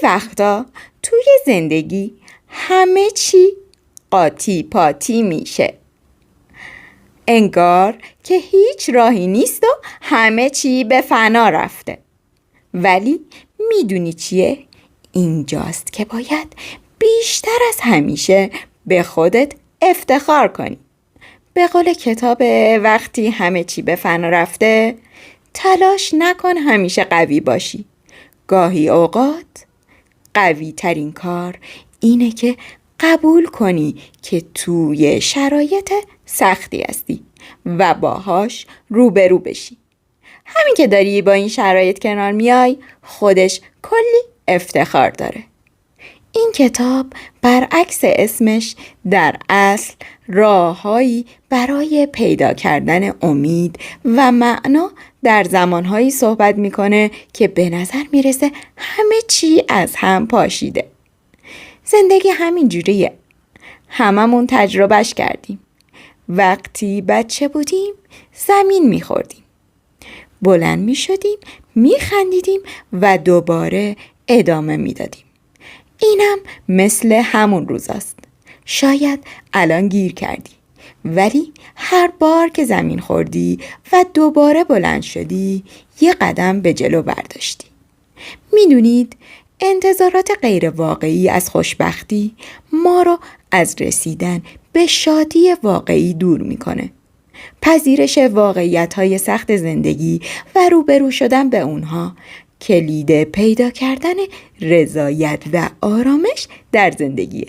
وقتا توی زندگی همه چی قاطی پاتی میشه. انگار که هیچ راهی نیست و همه چی به فنا رفته. ولی میدونی چیه؟ اینجاست که باید بیشتر از همیشه به خودت افتخار کنی. به قول کتاب وقتی همه چی به فنا رفته، تلاش نکن همیشه قوی باشی. گاهی اوقات قوی ترین کار اینه که قبول کنی که توی شرایط سختی هستی و باهاش روبرو بشی. همین که داری با این شرایط کنار میای خودش کلی افتخار داره. این کتاب برعکس اسمش در اصل راههایی برای پیدا کردن امید و معنا در زمانهایی صحبت میکنه که به نظر میرسه همه چی از هم پاشیده. زندگی همین جوریه. هممون تجربهش کردیم. وقتی بچه بودیم زمین میخوردیم. بلند میشدیم، میخندیدیم و دوباره ادامه میدادیم. اینم مثل همون روزاست. شاید الان گیر کردی، ولی هر بار که زمین خوردی و دوباره بلند شدی یه قدم به جلو برداشتی. میدونید انتظارات غیر واقعی از خوشبختی ما رو از رسیدن به شادی واقعی دور میکنه. پذیرش واقعیت‌های سخت زندگی و روبرو شدن به اونها کلید پیدا کردن رضایت و آرامش در زندگیه.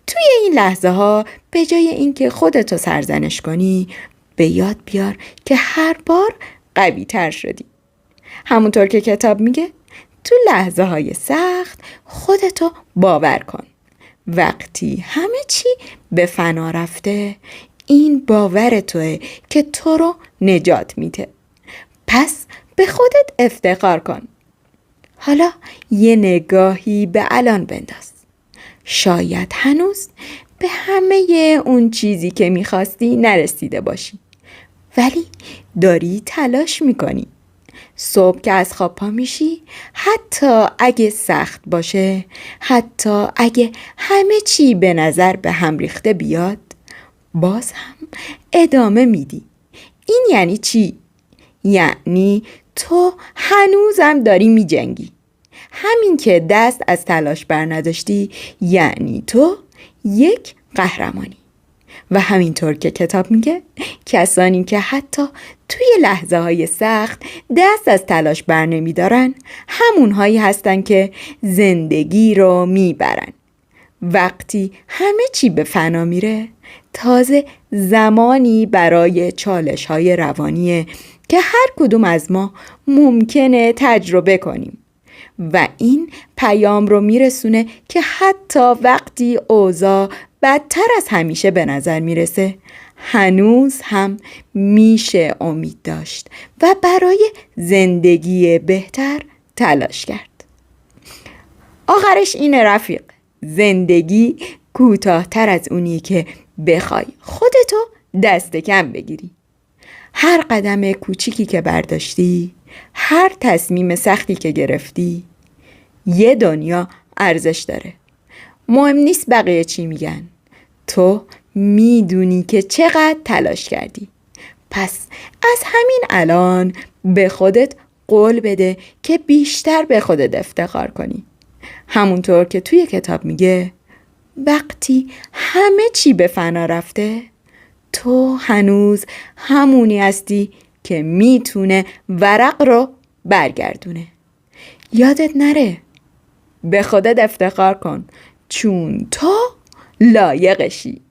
توی این لحظه ها به جای اینکه خودتو سرزنش کنی، به یاد بیار که هر بار قوی تر شدی. همونطور که کتاب میگه تو لحظه های سخت خودتو باور کن. وقتی همه چی به فنا رفته، این باور توه که تو رو نجات میده. پس به خودت افتخار کن. حالا یه نگاهی به الان بنداز. شاید هنوز به همه اون چیزی که میخواستی نرسیده باشی، ولی داری تلاش میکنی. صبح که از خواب پا میشی، حتی اگه سخت باشه، حتی اگه همه چی به نظر به هم ریخته بیاد، باز هم ادامه میدی. این یعنی چی؟ یعنی تو هنوزم داری میجنگی. همین که دست از تلاش بر نداشتی یعنی تو یک قهرمانی. و همینطور که کتاب میگه کسانی که حتی توی لحظه های سخت دست از تلاش بر نمیدارن همونهایی هستن که زندگی رو میبرن. وقتی همه چی به فنا میره، تازه زمانی برای چالش های روانیه که هر کدوم از ما ممکنه تجربه کنیم. و این پیام رو میرسونه که حتی وقتی اوضاع بدتر از همیشه به نظر میرسه، هنوز هم میشه امید داشت و برای زندگی بهتر تلاش کرد. آخرش اینه رفیق، زندگی کوتاه‌تر از اونی که بخوای خودتو دست کم بگیری. هر قدم کوچیکی که برداشتی، هر تصمیم سختی که گرفتی، یه دنیا ارزش داره. مهم نیست بقیه چی میگن، تو میدونی که چقدر تلاش کردی. پس از همین الان به خودت قول بده که بیشتر به خودت افتخار کنی. همونطور که توی کتاب میگه وقتی همه چی به فنا رفته، تو هنوز همونی هستی که میتونه ورق رو برگردونه. یادت نره، به خودت افتخار کن چون تو لایقشی.